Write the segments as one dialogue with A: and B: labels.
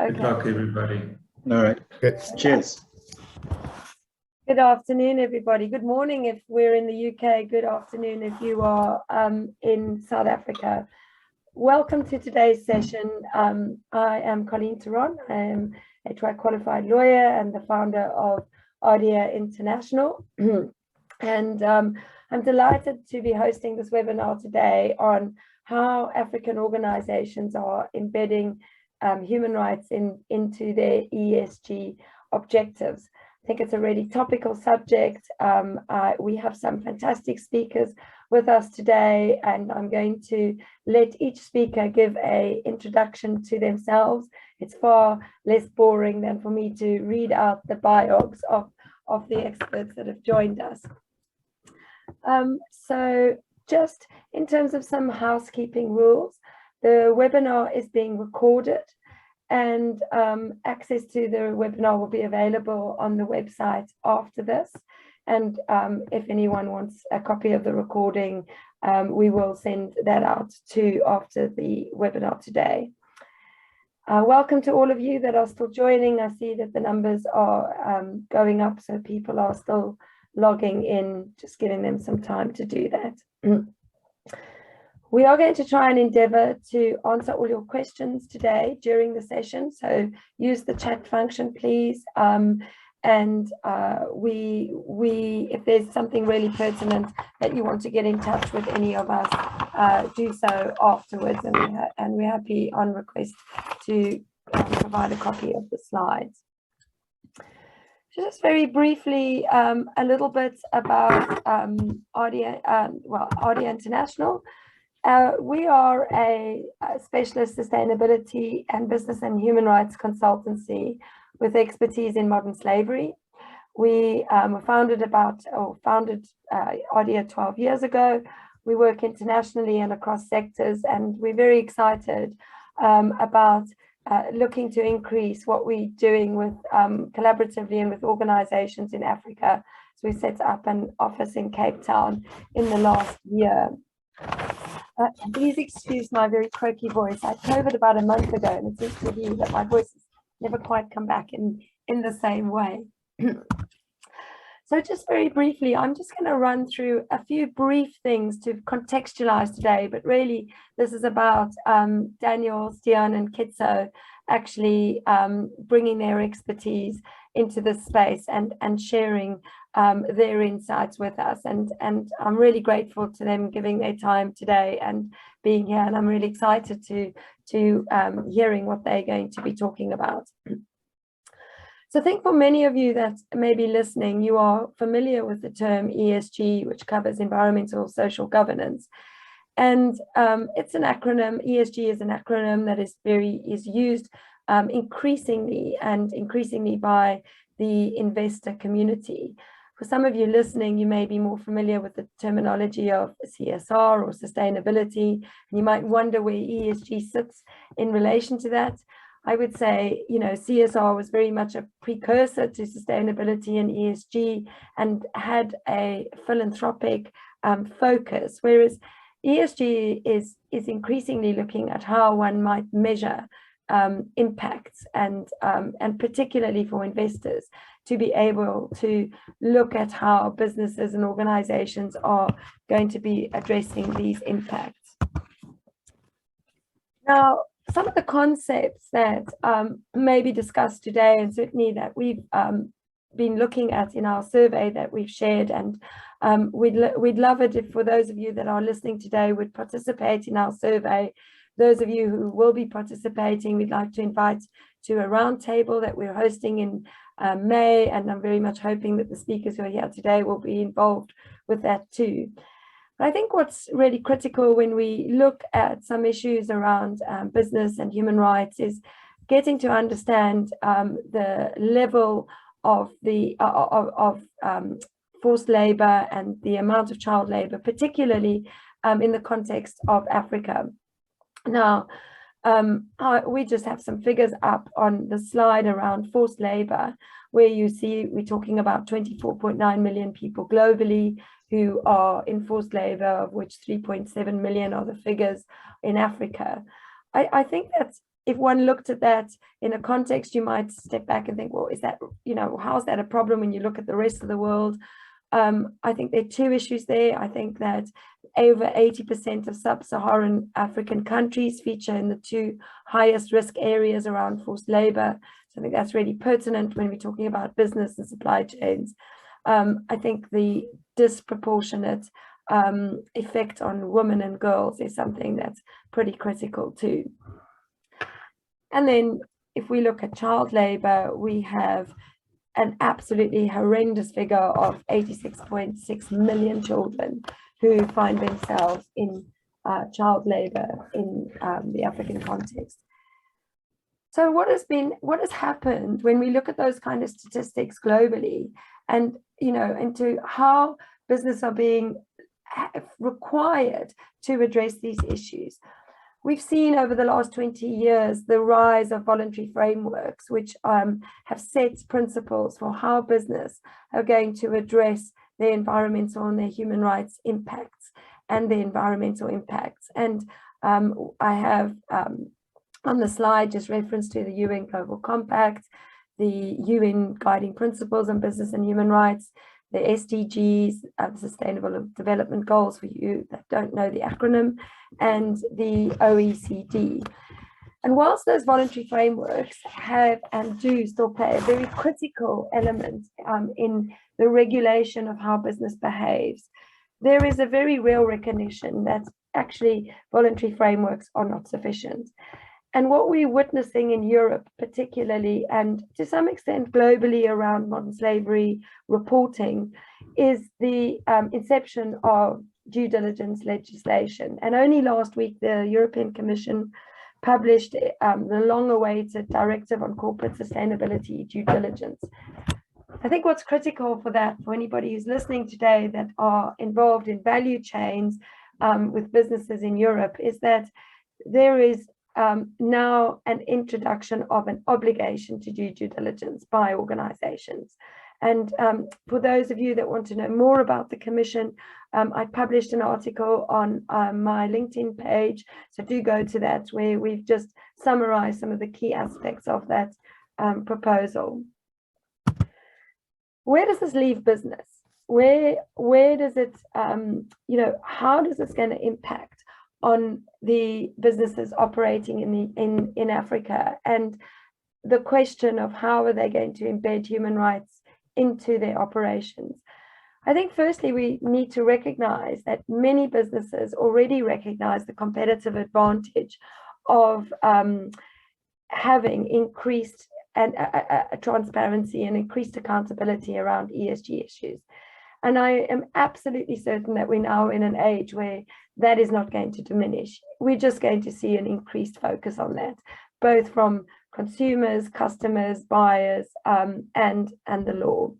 A: Good luck, everybody.
B: All right, good. Cheers.
C: Good afternoon, everybody. Good morning if we're in the UK. Good afternoon if you are in South Africa. Welcome to today's session. I am Colleen Theron. I am a qualified lawyer and the founder of ADIA International. And I'm delighted to be hosting this webinar today on how African organizations are embedding human rights into their ESG objectives. I think it's a really topical subject. We have some fantastic speakers with us today, and I'm going to let each speaker give an introduction to themselves. It's far less boring than for me to read out the bios of the experts that have joined us. So just in terms of some housekeeping rules, the webinar is being recorded, and access to the webinar will be available on the website after this. And if anyone wants a copy of the recording, we will send that out too after the webinar today. Welcome to all of you that are still joining. I see that the numbers are going up, so people are still logging in, just giving them some time to do that. We are going to try and endeavour to answer all your questions today during the session, so use the chat function, please. If there's something really pertinent that you want to get in touch with any of us, do so afterwards, and we're happy on request to provide a copy of the slides. Just very briefly, a little bit about ADIA International. We are a specialist sustainability and business and human rights consultancy with expertise in modern slavery. We were founded ADIA 12 years ago. We work internationally and across sectors, and we're very excited about looking to increase what we're doing with collaboratively and with organizations in Africa. So we set up an office in Cape Town in the last year. Please excuse my very croaky voice. I had COVID about a month ago, and it seems to be that my voice has never quite come back in the same way. So just very briefly, I'm just going to run through a few brief things to contextualize today, but really this is about Daniel, Stian and Kitso actually bringing their expertise into this space and sharing their insights with us, and I'm really grateful to them giving their time today and being here, and I'm really excited to hearing what they're going to be talking about. So I think for many of you that may be listening, you are familiar with the term ESG, which covers environmental social governance, and it's an acronym. ESG is an acronym that is used increasingly by the investor community. For some of you listening, you may be more familiar with the terminology of CSR or sustainability, and you might wonder where ESG sits in relation to that. I would say, CSR was very much a precursor to sustainability and ESG and had a philanthropic focus, whereas ESG is increasingly looking at how one might measure impacts and particularly for investors to be able to look at how businesses and organizations are going to be addressing these impacts. Now, some of the concepts that may be discussed today, and certainly that we've been looking at in our survey that we've shared, and we'd love it if for those of you that are listening today would participate in our survey. Those of you who will be participating, we'd like to invite to a roundtable that we're hosting in May, and I'm very much hoping that the speakers who are here today will be involved with that too. But I think what's really critical when we look at some issues around business and human rights is getting to understand the level of forced labor and the amount of child labor, particularly in the context of Africa. Now, we just have some figures up on the slide around forced labor, where you see we're talking about 24.9 million people globally who are in forced labor, of which 3.7 million are the figures in Africa. I think that's if one looked at that in a context, you might step back and think, well, is that, how's that a problem when you look at the rest of the world? I think there are two issues there. I think that over 80% of sub-Saharan African countries feature in the two highest risk areas around forced labor. So I think that's really pertinent when we're talking about business and supply chains. I think the disproportionate effect on women and girls is something that's pretty critical too. And then if we look at child labor, we have an absolutely horrendous figure of 86.6 million children who find themselves in child labor in the African context. So what has happened when we look at those kind of statistics globally, and into how business are being required to address these issues? We've seen over the last 20 years the rise of voluntary frameworks, which have set principles for how business are going to address their environmental and their human rights impacts and the environmental impacts. And I have on the slide just reference to the UN Global Compact, the UN Guiding Principles on Business and Human Rights, the SDGs, Sustainable Development Goals for you that don't know the acronym, and the OECD. And whilst those voluntary frameworks have and do still play a very critical element in the regulation of how business behaves, there is a very real recognition that actually voluntary frameworks are not sufficient. And what we're witnessing in Europe particularly, and to some extent globally around modern slavery reporting, is the inception of due diligence legislation. And only last week, the European Commission published the long-awaited Directive on Corporate Sustainability Due Diligence. I think what's critical for that, for anybody who's listening today that are involved in value chains with businesses in Europe, is that there is now an introduction of an obligation to do due diligence by organizations. And for those of you that want to know more about the Commission, I published an article on my LinkedIn page, so do go to that, where we've just summarized some of the key aspects of that proposal. Where does this leave business? Where does it, how does this going to impact on the businesses operating in Africa, and the question of how are they going to embed human rights into their operations? I think firstly we need to recognize that many businesses already recognize the competitive advantage of having increased transparency and increased accountability around ESG issues. And I am absolutely certain that we're now in an age where that is not going to diminish. We're just going to see an increased focus on that, both from consumers, customers, buyers, and the law.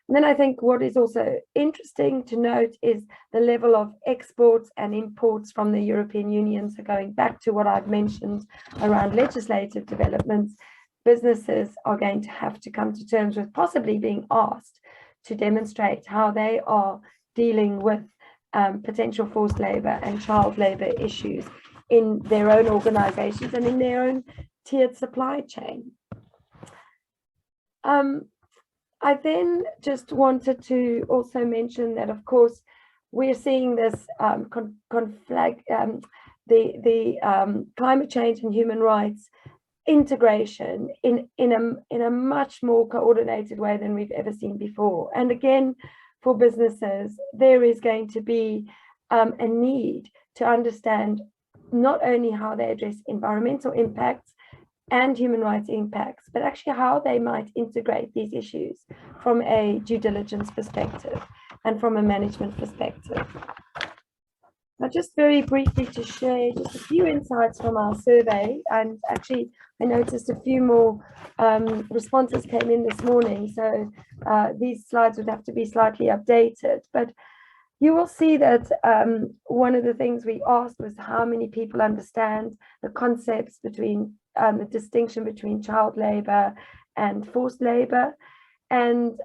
C: And then I think what is also interesting to note is the level of exports and imports from the European Union. So going back to what I've mentioned around legislative developments, businesses are going to have to come to terms with possibly being asked to demonstrate how they are dealing with potential forced labor and child labor issues in their own organizations and in their own tiered supply chain. I then just wanted to also mention that, of course, we're seeing this climate change and human rights integration in a much more coordinated way than we've ever seen before. And again, for businesses, there is going to be a need to understand not only how they address environmental impacts and human rights impacts, but actually how they might integrate these issues from a due diligence perspective and from a management perspective. Now, just very briefly to share just a few insights from our survey, and actually I noticed a few more responses came in this morning, so these slides would have to be slightly updated, but you will see that one of the things we asked was how many people understand the concepts between the distinction between child labor and forced labor, and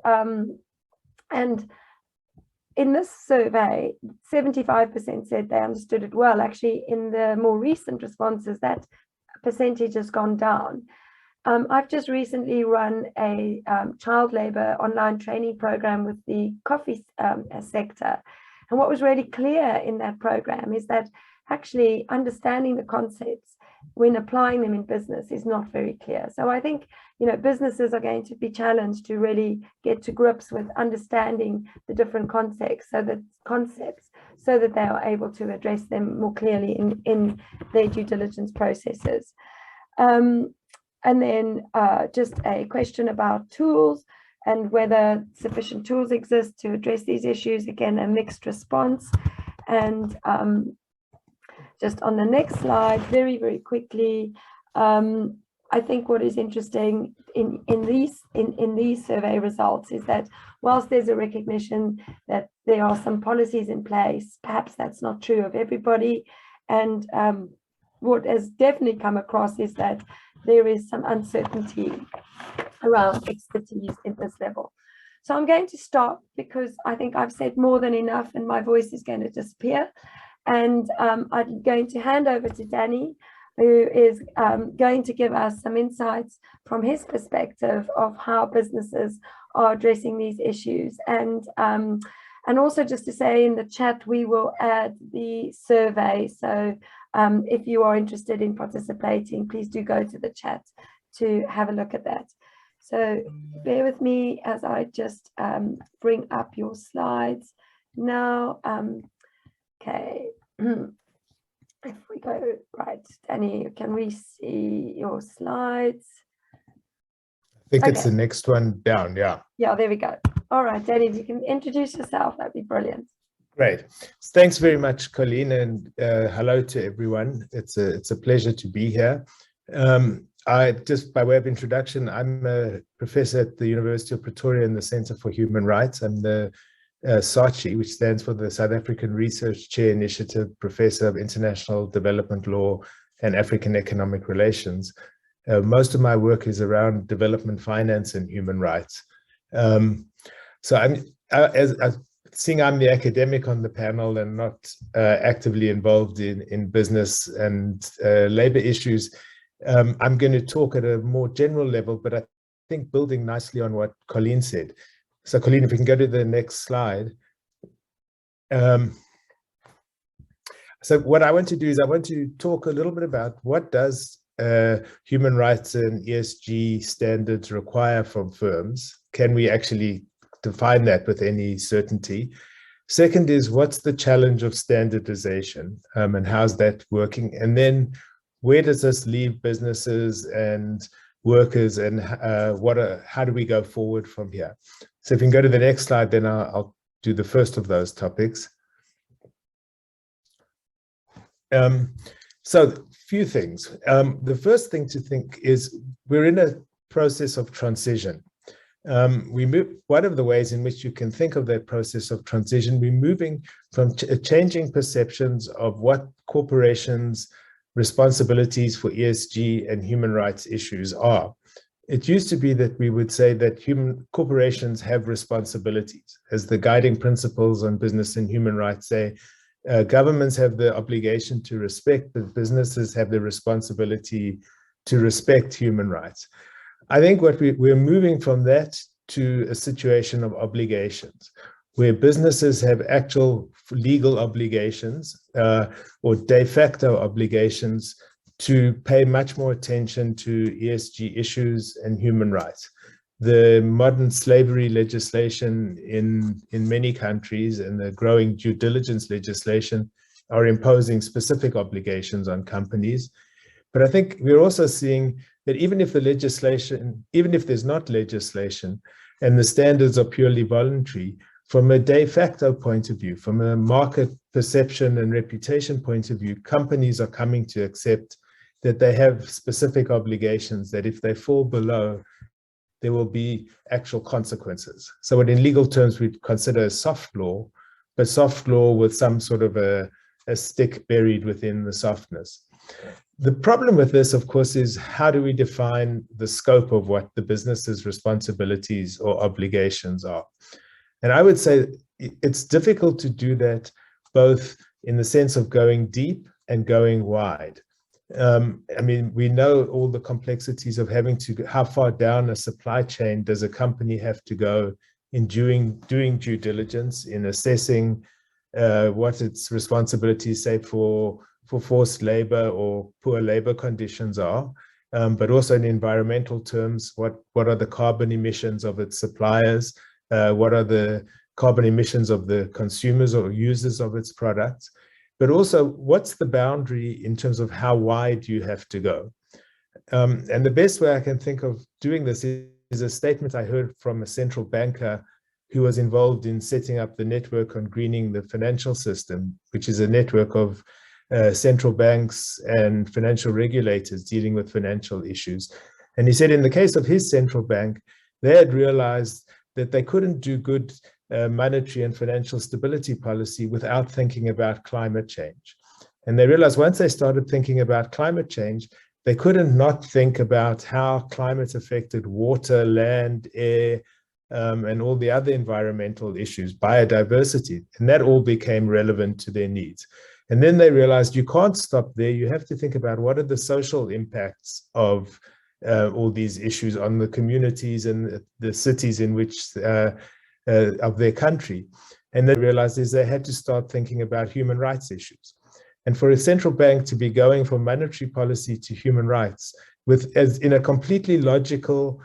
C: in this survey, 75% said they understood it well. Actually, in the more recent responses, that percentage has gone down. I've just recently run a child labor online training program with the coffee sector. And what was really clear in that program is that actually understanding the concepts when applying them in business is not very clear. So I think, businesses are going to be challenged to really get to grips with understanding the different concepts so that they are able to address them more clearly in their due diligence processes. And then just a question about tools and whether sufficient tools exist to address these issues. Again, a mixed response. And just on the next slide, very, very quickly, I think what is interesting in these survey results is that whilst there's a recognition that there are some policies in place, perhaps that's not true of everybody. And what has definitely come across is that there is some uncertainty around expertise in this level. So I'm going to stop because I think I've said more than enough and my voice is going to disappear. And I'm going to hand over to Danny, who is going to give us some insights from his perspective of how businesses are addressing these issues. And also just to say in the chat, we will add the survey. So if you are interested in participating, please do go to the chat to have a look at that. So bear with me as I just bring up your slides now. Okay, if we go right, Danny, can we see your slides?
A: I think it's the next one down, yeah.
C: Yeah, there we go. All right, Danny, if you can introduce yourself, that'd be brilliant.
A: Great. Thanks very much, Colleen, and hello to everyone. It's a pleasure to be here. I just by way of introduction, I'm a professor at the University of Pretoria in the Centre for Human Rights. I'm the SACHI, which stands for the South African Research Chair Initiative Professor of International Development Law and African Economic Relations. Most of my work is around development finance and human rights. So seeing I'm the academic on the panel and not actively involved in business and labor issues, I'm going to talk at a more general level, but I think building nicely on what Colleen said. So Colleen, if we can go to the next slide. So what I want to do is I want to talk a little bit about what does human rights and ESG standards require from firms. Can we actually define that with any certainty? Second is, what's the challenge of standardization and how's that working? And then where does this leave businesses and workers, and how do we go forward from here? So if you can go to the next slide, then I'll do the first of those topics. So a few things. The first thing to think is we're in a process of transition. One of the ways in which you can think of that process of transition, we're moving from changing perceptions of what corporations' responsibilities for ESG and human rights issues are. It used to be that we would say that corporations have responsibilities, as the guiding principles on business and human rights say. Governments have the obligation to respect, but businesses have the responsibility to respect human rights. I think what we're moving from that to a situation of obligations, where businesses have actual legal obligations or de facto obligations to pay much more attention to ESG issues and human rights. The modern slavery legislation in many countries and the growing due diligence legislation are imposing specific obligations on companies. But I think we're also seeing that even if there's not legislation and the standards are purely voluntary, from a de facto point of view, from a market perception and reputation point of view, companies are coming to accept that they have specific obligations, that if they fall below, there will be actual consequences. So what in legal terms we'd consider as soft law, but soft law with some sort of a stick buried within the softness. The problem with this, of course, is how do we define the scope of what the business's responsibilities or obligations are? And I would say it's difficult to do that both in the sense of going deep and going wide. I mean, we know all the complexities of having to, how far down a supply chain does a company have to go in doing due diligence, in assessing what its responsibilities, say, for forced labor or poor labor conditions are, but also in environmental terms, what are the carbon emissions of its suppliers, what are the carbon emissions of the consumers or users of its products, but also what's the boundary in terms of how wide you have to go. And the best way I can think of doing this is a statement I heard from a central banker who was involved in setting up the network on greening the financial system, which is a network of central banks and financial regulators dealing with financial issues. And he said in the case of his central bank, they had realized that they couldn't do good monetary and financial stability policy without thinking about climate change. And they realized once they started thinking about climate change, they couldn't not think about how climate affected water, land, air, and all the other environmental issues, biodiversity, and that all became relevant to their needs. And then they realized you can't stop there. You have to think about what are the social impacts of all these issues on the communities and the cities in which of their country. And they realized is they had to start thinking about human rights issues. And for a central bank to be going from monetary policy to human rights as in a completely logical,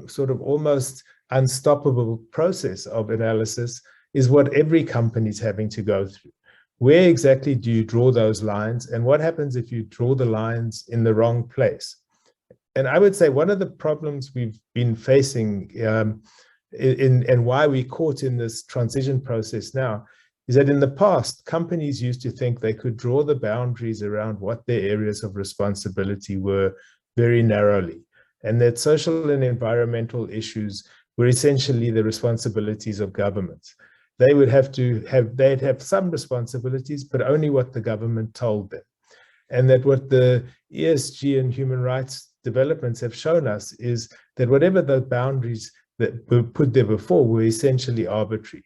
A: sort of almost unstoppable process of analysis is what every company is having to go through. Where exactly do you draw those lines? And what happens if you draw the lines in the wrong place? And I would say one of the problems we've been facing and why we're caught in this transition process now is that in the past, companies used to think they could draw the boundaries around what their areas of responsibility were very narrowly, and that social and environmental issues were essentially the responsibilities of governments. They would they'd have some responsibilities, but only what the government told them. And that what the ESG and human rights developments have shown us is that whatever the boundaries that were put there before were essentially arbitrary.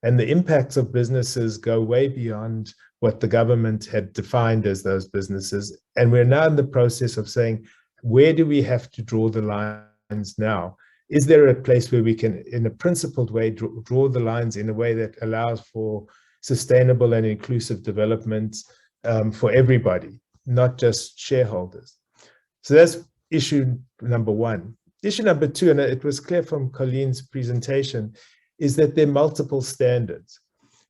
A: And the impacts of businesses go way beyond what the government had defined as those businesses. And we're now in the process of saying, where do we have to draw the lines now? Is there a place where we can, in a principled way, draw the lines in a way that allows for sustainable and inclusive development for everybody, not just shareholders? So that's issue number one. Issue number two, and it was clear from Colleen's presentation, is that there are multiple standards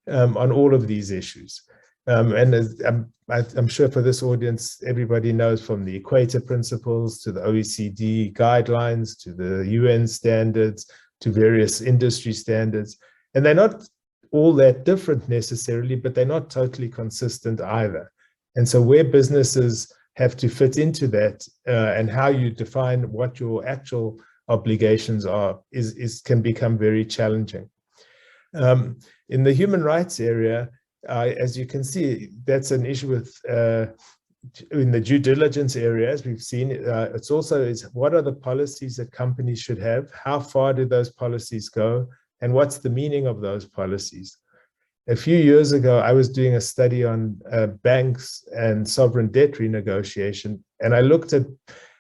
A: on all of these issues. And as I'm sure for this audience, everybody knows from the Equator Principles to the OECD guidelines, to the UN standards, to various industry standards. And they're not all that different necessarily, but they're not totally consistent either. And so where businesses have to fit into that and how you define what your actual obligations are can become very challenging. In the human rights area, as you can see, that's an issue with in the due diligence area, as we've seen. It's also what are the policies that companies should have? How far do those policies go? And what's the meaning of those policies? A few years ago, I was doing a study on banks and sovereign debt renegotiation, and I looked at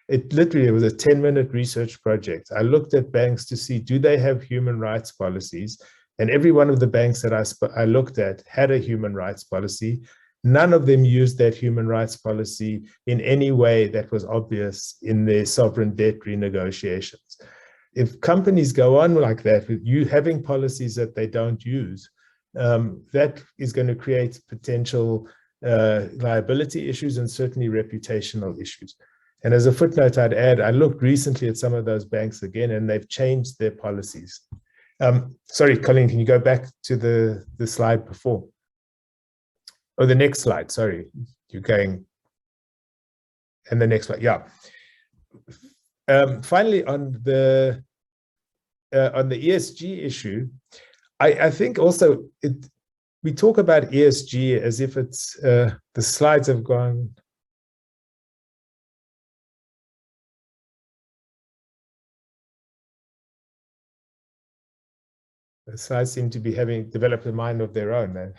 A: it. Literally, it was a 10-minute research project. I looked at banks to see, do they have human rights policies? And every one of the banks that I looked at had a human rights policy. None of them used that human rights policy in any way that was obvious in their sovereign debt renegotiations. If companies go on like that, with you having policies that they don't use, that is going to create potential liability issues and certainly reputational issues. And as a footnote, I'd add, I looked recently at some of those banks again, and they've changed their policies. Sorry, Colleen, can you go back to the slide before? Oh, the next slide, sorry. You're going, and the next slide, yeah. Finally, on the ESG issue, I think also we talk about ESG as if it's, the slides have gone. The slides seem to be having developed a mind of their own.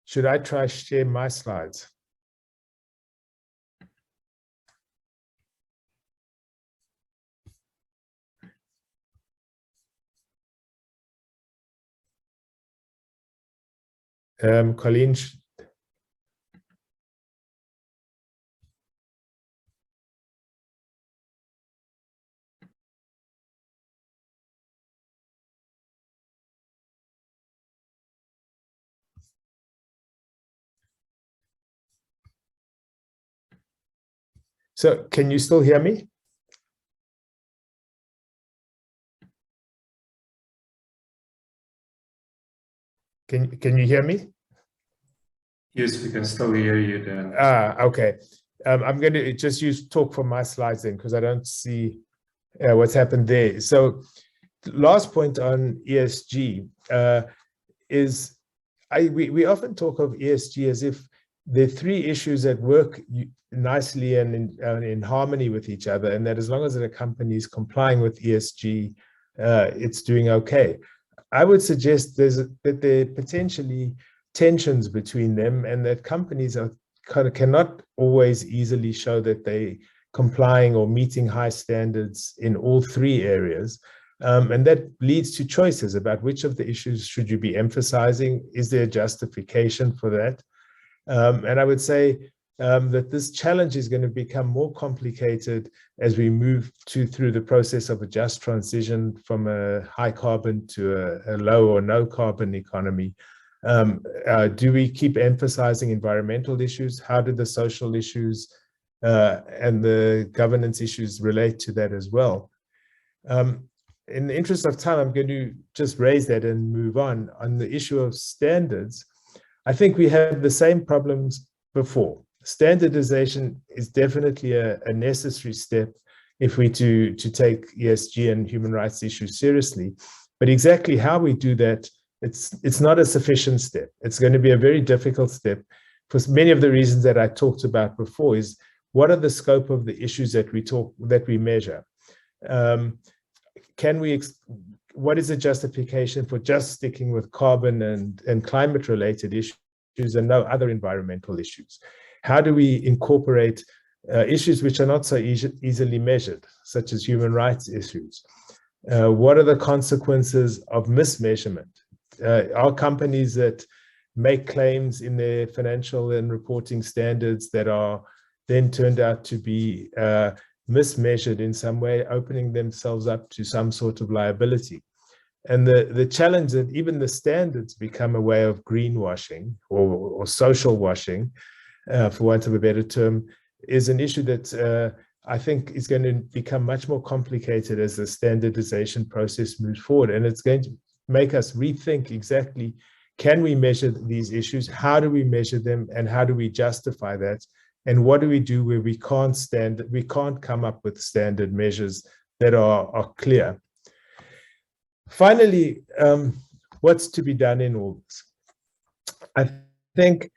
A: Should I try share my slides? Colleen, so can you still hear me? Can you hear me?
B: Yes, we can still hear you, Dan.
A: Okay. I'm going to just talk from my slides then, because I don't see what's happened there. So last point on ESG is we often talk of ESG as if there are three issues that work nicely and in harmony with each other, and that as long as a company is complying with ESG, it's doing okay. I would suggest that there are potentially tensions between them, and that companies cannot always easily show that they complying or meeting high standards in all three areas. And that leads to choices about which of the issues should you be emphasizing. Is there justification for that? And I would say that this challenge is going to become more complicated as we move through the process of a just transition from a high carbon to a low or no carbon economy. Do we keep emphasizing environmental issues? How do the social issues and the governance issues relate to that as well? In the interest of time, I'm going to just raise that and move on. On the issue of standards, I think we have the same problems before. Standardization is definitely a necessary step if we to take ESG and human rights issues seriously. But exactly how we do that, it's not a sufficient step. It's going to be a very difficult step for many of the reasons that I talked about before. Is what are the scope of the issues that we measure? What is the justification for just sticking with carbon and climate related issues and no other environmental issues? How do we incorporate issues which are not so easily measured, such as human rights issues? What are the consequences of mismeasurement? Are companies that make claims in their financial and reporting standards that are then turned out to be mismeasured in some way, opening themselves up to some sort of liability? And the challenge that even the standards become a way of greenwashing or social washing, for want of a better term, is an issue that I think is going to become much more complicated as the standardization process moves forward. And it's going to make us rethink exactly, can we measure these issues? How do we measure them? And how do we justify that? And what do we do where we can't come up with standard measures that are clear? Finally, what's to be done in all this? I think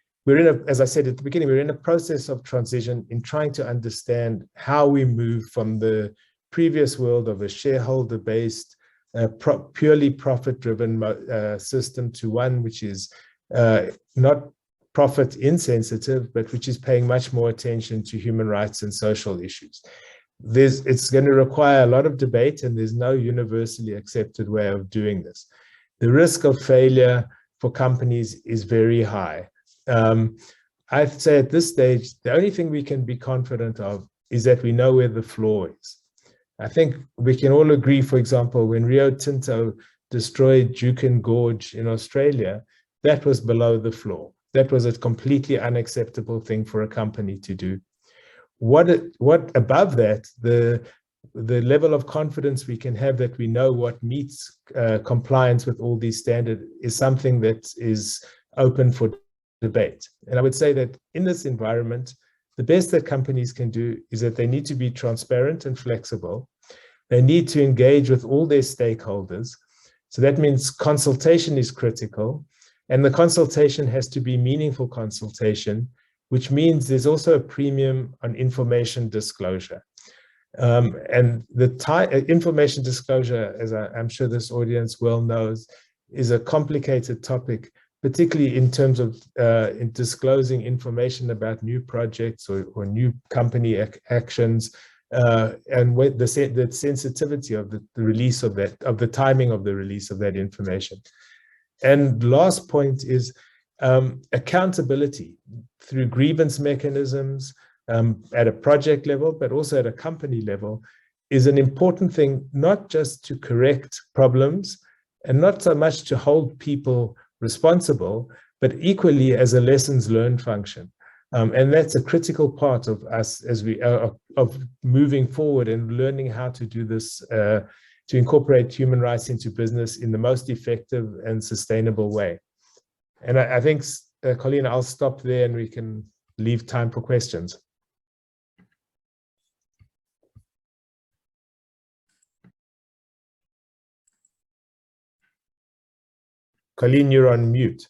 A: as I said at the beginning, we're in a process of transition in trying to understand how we move from the previous world of a shareholder-based, purely profit-driven system to one which is not profit insensitive, but which is paying much more attention to human rights and social issues. It's going to require a lot of debate, and there's no universally accepted way of doing this. The risk of failure for companies is very high. I'd say at this stage, the only thing we can be confident of is that we know where the floor is. I think we can all agree, for example, when Rio Tinto destroyed Juukan Gorge in Australia, that was below the floor. That was a completely unacceptable thing for a company to do. What above that, the level of confidence we can have that we know what meets compliance with all these standards is something that is open for debate. And I would say that in this environment, the best that companies can do is that they need to be transparent and flexible. They need to engage with all their stakeholders. So that means consultation is critical. And the consultation has to be meaningful consultation, which means there's also a premium on information disclosure. And the information disclosure, as I'm sure this audience well knows, is a complicated topic, particularly in terms of in disclosing information about new projects or new company actions, and with the sensitivity of the release of that, of the timing of the release of that information. And last point is accountability through grievance mechanisms at a project level, but also at a company level, is an important thing, not just to correct problems and not so much to hold people responsible, but equally as a lessons learned function. And that's a critical part of us as we of moving forward and learning how to do this, to incorporate human rights into business in the most effective and sustainable way. And I think, Colleen, I'll stop there and we can leave time for questions. Colleen, you're on mute.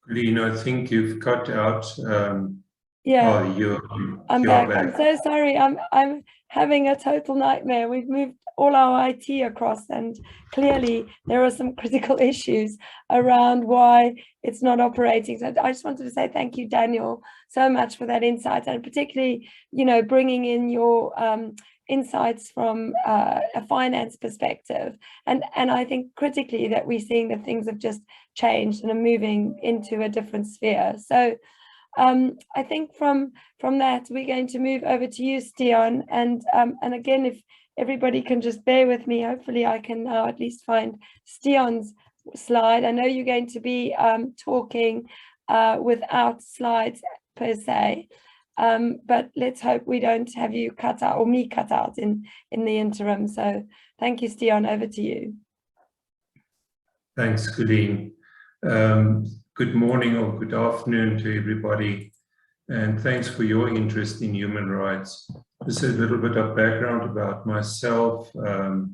B: Colleen, I think you've cut out.
C: Yeah,
B: you're
C: I'm back. I'm so sorry. I'm having a total nightmare. We've moved all our IT across, and clearly there are some critical issues around why it's not operating. So I just wanted to say thank you, Daniel, so much for that insight, and particularly, you know, bringing in your insights from a finance perspective. And I think critically that we're seeing that things have just changed and are moving into a different sphere. So I think from that, we're going to move over to you, Stian. And again, if everybody can just bear with me, hopefully I can now at least find Stian's slide. I know you're going to be talking without slides per se, but let's hope we don't have you cut out, or me cut out in the interim. So thank you, Stian, over to you.
B: Thanks, Colleen. Good morning or good afternoon to everybody, and thanks for your interest in human rights. Just a little bit of background about myself. I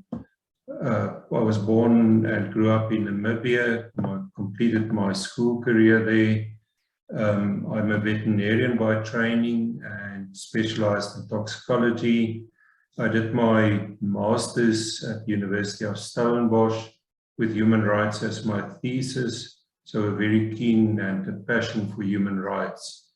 B: was born and grew up in Namibia. I completed my school career there. I'm a veterinarian by training and specialized in toxicology. I did my master's at the University of Stellenbosch with human rights as my thesis. So a very keen and a passion for human rights.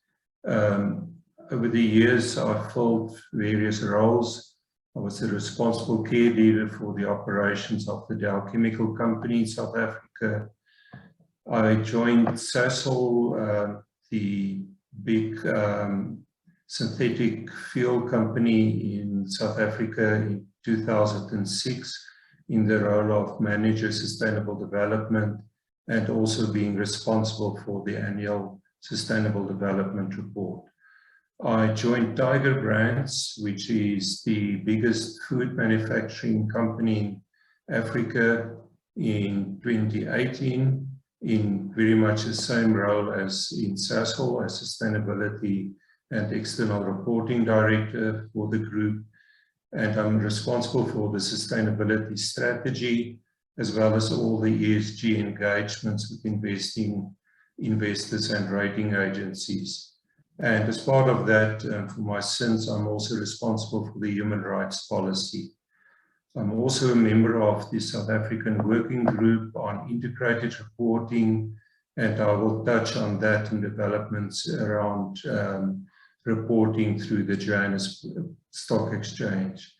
B: Over the years, I filled various roles. I was the responsible care leader for the operations of the Dow Chemical Company in South Africa. I joined Sasol, the big synthetic fuel company in South Africa in 2006 in the role of Manager Sustainable Development, and also being responsible for the annual Sustainable Development Report. I joined Tiger Brands, which is the biggest food manufacturing company in Africa, in 2018, in very much the same role as in Sasol, as Sustainability and External Reporting Director for the group. And I'm responsible for the sustainability strategy, as well as all the ESG engagements with investors and rating agencies. And as part of that, for my sins, I'm also responsible for the human rights policy. I'm also a member of the South African Working Group on Integrated Reporting, and I will touch on that and developments around reporting through the Johannesburg Stock Exchange.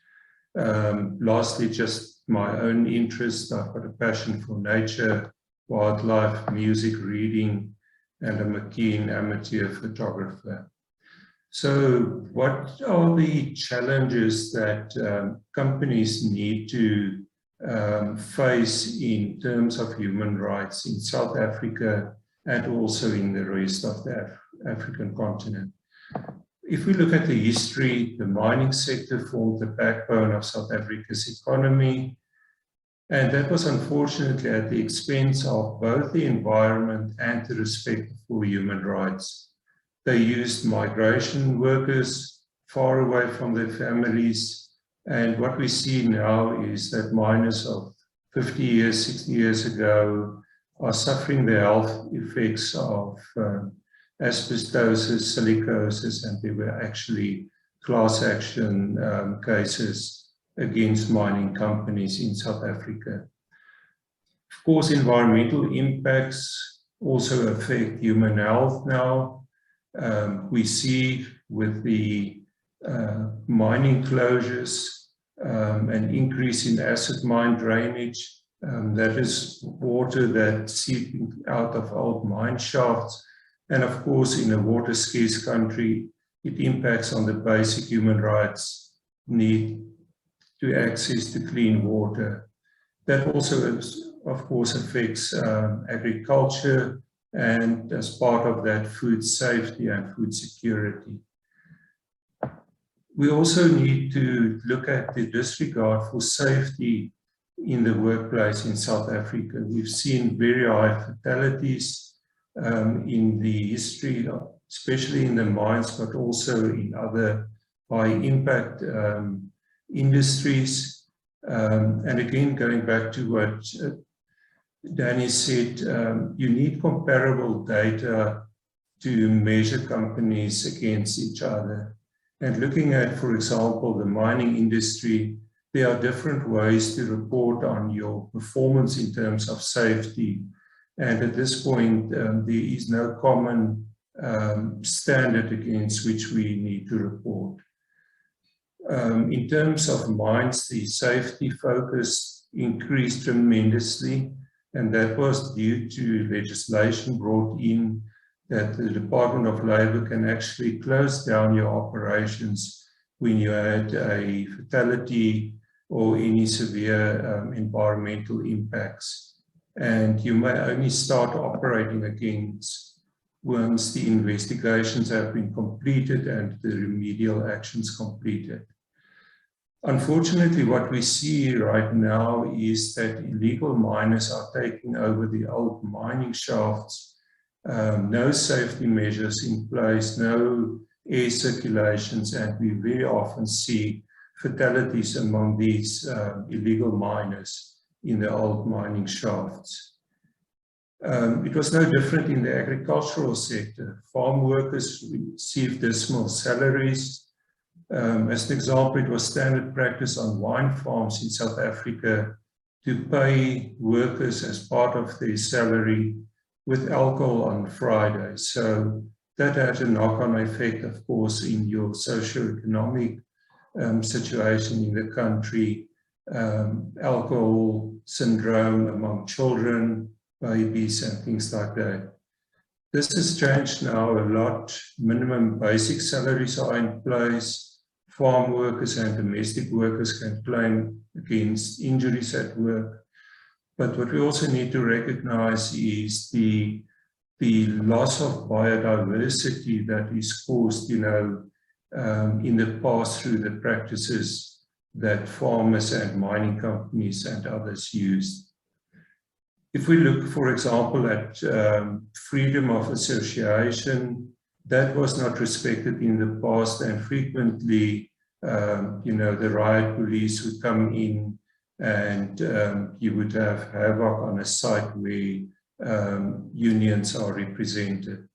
B: Lastly, just my own interest. I've got a passion for nature, wildlife, music, reading, and I'm a keen amateur photographer. So what are the challenges that companies need to face in terms of human rights in South Africa and also in the rest of the African continent? If we look at the history, the mining sector formed the backbone of South Africa's economy, and that was unfortunately at the expense of both the environment and the respect for human rights. They used migration workers far away from their families, and what we see now is that miners of 50 years, 60 years ago are suffering the health effects of asbestosis, silicosis, and there were actually class action cases against mining companies in South Africa. Of course, environmental impacts also affect human health now. We see with the mining closures an increase in acid mine drainage. That is water that's seeping out of old mine shafts. And of course, in a water-scarce country, it impacts on the basic human rights need to access to clean water. That also, of course, affects agriculture and, as part of that, food safety and food security. We also need to look at the disregard for safety in the workplace in South Africa. We've seen very high fatalities in the history, especially in the mines, but also in other high-impact industries. And again, going back to what Danny said, you need comparable data to measure companies against each other. And looking at, for example, the mining industry, there are different ways to report on your performance in terms of safety. And at this point, there is no common standard against which we need to report. In terms of mines, the safety focus increased tremendously, and that was due to legislation brought in that the Department of Labor can actually close down your operations when you had a fatality or any severe environmental impacts. And you may only start operating again once the investigations have been completed and the remedial actions completed. Unfortunately, what we see right now is that illegal miners are taking over the old mining shafts. No safety measures in place, no air circulations, and we very often see fatalities among these illegal miners in the old mining shafts. It was no different in the agricultural sector. Farm workers received dismal salaries. As an example, it was standard practice on wine farms in South Africa to pay workers as part of their salary with alcohol on Friday. So that had a knock-on effect, of course, in your socioeconomic situation in the country, alcohol syndrome among children, babies, and things like that. This has changed now a lot. Minimum basic salaries are in place. Farm workers and domestic workers can claim against injuries at work. But what we also need to recognize is the loss of biodiversity that is caused, in the past through the practices that farmers and mining companies and others used. If we look, for example, at freedom of association, that was not respected in the past, and frequently, the riot police would come in and you would have havoc on a site where unions are represented.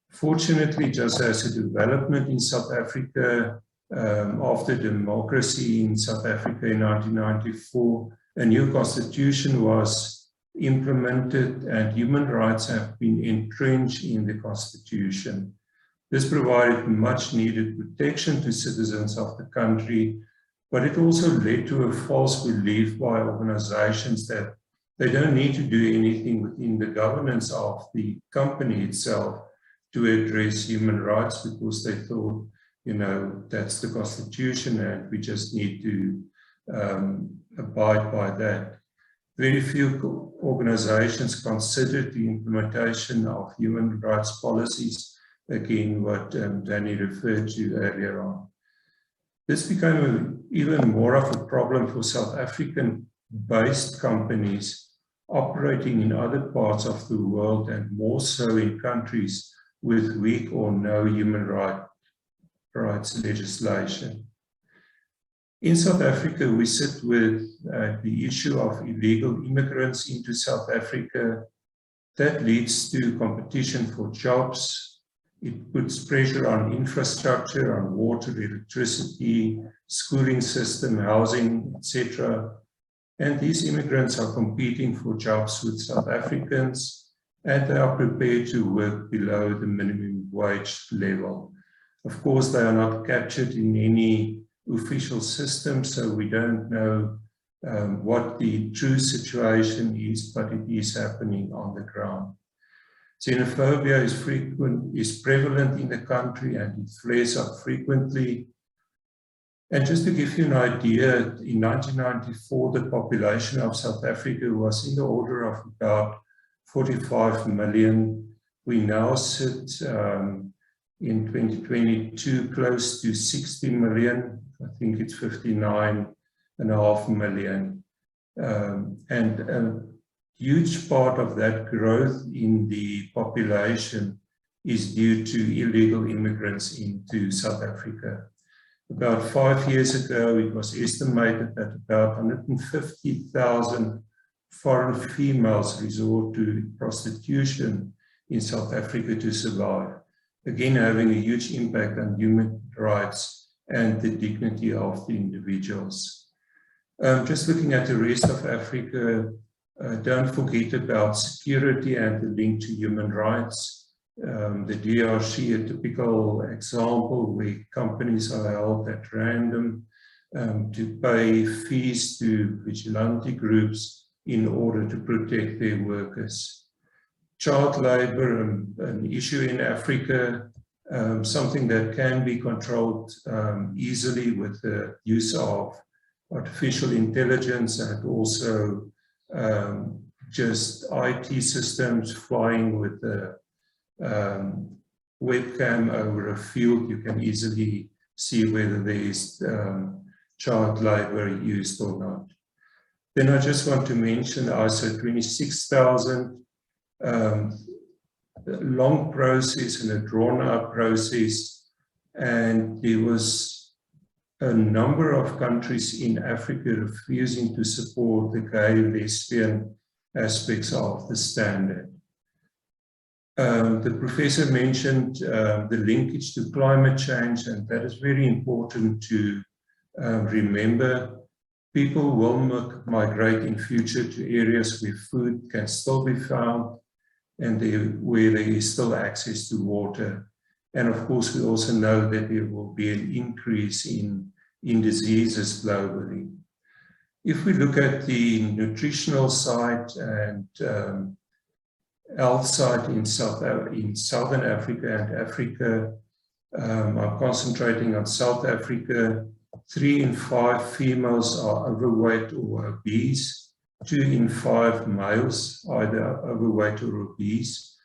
B: Fortunately, just as a development in South Africa, after democracy in South Africa in 1994, a new constitution was implemented and human rights have been entrenched in the constitution. This provided much needed protection to citizens of the country, but it also led to a false belief by organizations that they don't need to do anything within the governance of the company itself to address human rights, because they thought, that's the constitution and we just need to abide by that. Very few organizations considered the implementation of human rights policies, again, what Danny referred to earlier on. This became even more of a problem for South African-based companies operating in other parts of the world, and more so in countries with weak or no human rights legislation. In South Africa, we sit with the issue of illegal immigrants into South Africa. That leads to competition for jobs. It puts pressure on infrastructure, on water, electricity, schooling system, housing, etc. And these immigrants are competing for jobs with South Africans, and they are prepared to work below the minimum wage level. Of course, they are not captured in any official system, so we don't know what the true situation is, but it is happening on the ground. Xenophobia is prevalent in the country, and it flares up frequently. And just to give you an idea, in 1994, the population of South Africa was in the order of about 45 million. We now sit in 2022 close to 60 million. I think it's 59.5 million. And a huge part of that growth in the population is due to illegal immigrants into South Africa. About 5 years ago, it was estimated that about 150,000 foreign females resort to prostitution in South Africa to survive, again having a huge impact on human rights and the dignity of the individuals. Just looking at the rest of Africa, don't forget about security and the link to human rights. The DRC, a typical example where companies are held at random to pay fees to vigilante groups in order to protect their workers. Child labor, an issue in Africa, something that can be controlled easily with the use of artificial intelligence and also just IT systems flying with the webcam over a field. You can easily see whether there is child labor used or not. Then I just want to mention ISO 26000, a long process and a drawn-out process, and there was a number of countries in Africa refusing to support the gay, lesbian aspects of the standard. The professor mentioned the linkage to climate change, and that is very important to remember. People will migrate in future to areas where food can still be found and where there is still access to water. And of course, we also know that there will be an increase in diseases globally. If we look at the nutritional side and health side in Southern Africa and Africa, I'm concentrating on South Africa. 3 in 5 females are overweight or obese. 2 in 5 males either overweight or obese.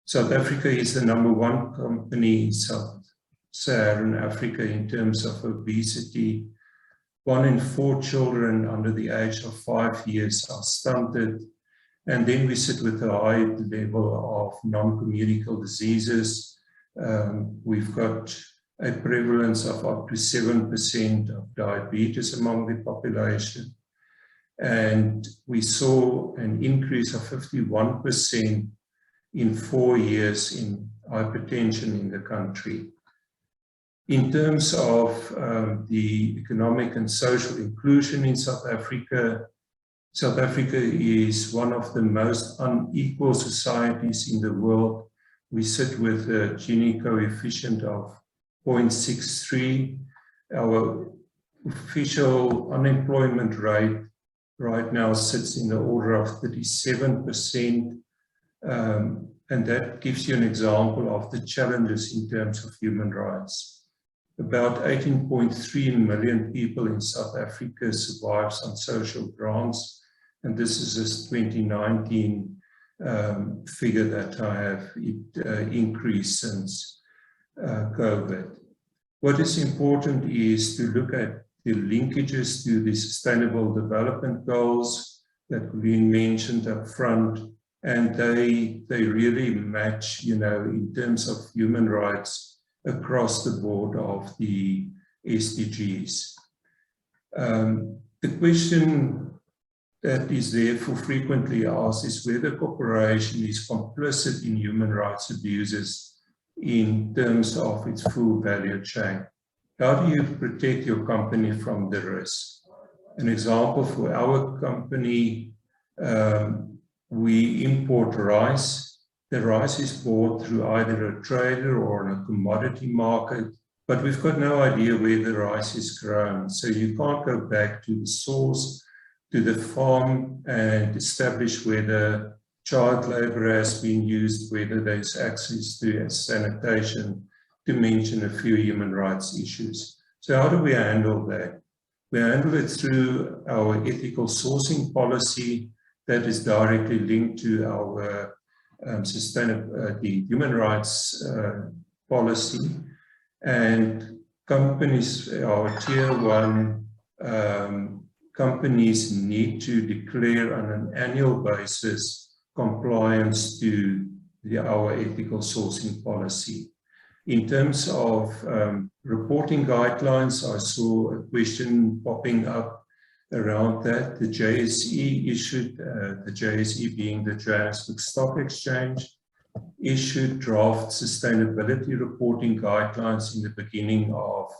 B: South Africa is the #1 company in Sub-Saharan Africa in terms of obesity. 1 in 4 children under the age of 5 years are stunted. And then we sit with a high level of non-communicable diseases. We've got a prevalence of up to 7% of diabetes among the population. And we saw an increase of 51% in 4 years in hypertension in the country. In terms of the economic and social inclusion in South Africa, South Africa is one of the most unequal societies in the world. We sit with a Gini coefficient of 0.63. Our official unemployment rate right now sits in the order of 37%. And that gives you an example of the challenges in terms of human rights. About 18.3 million people in South Africa survives on social grants. And this is a 2019 figure that I have increased since COVID. What is important is to look at the linkages to the Sustainable Development Goals that we mentioned up front, and they really match, in terms of human rights across the board of the SDGs. The question that is therefore frequently asked is whether cooperation is complicit in human rights abuses in terms of its full value chain. How do you protect your company from the risk? An example for our company, we import rice. The rice is bought through either a trader or in a commodity market, but we've got no idea where the rice is grown. So you can't go back to the source, to the farm, and establish whether child labor has been used, whether there's access to sanitation, to mention a few human rights issues. So how do we handle that? We handle it through our ethical sourcing policy that is directly linked to our the human rights policy. And companies, our tier one companies, need to declare on an annual basis compliance to our ethical sourcing policy. In terms of reporting guidelines, I saw a question popping up around that. The JSE issued, the JSE being the Johannesburg Stock Exchange, issued draft sustainability reporting guidelines in the beginning of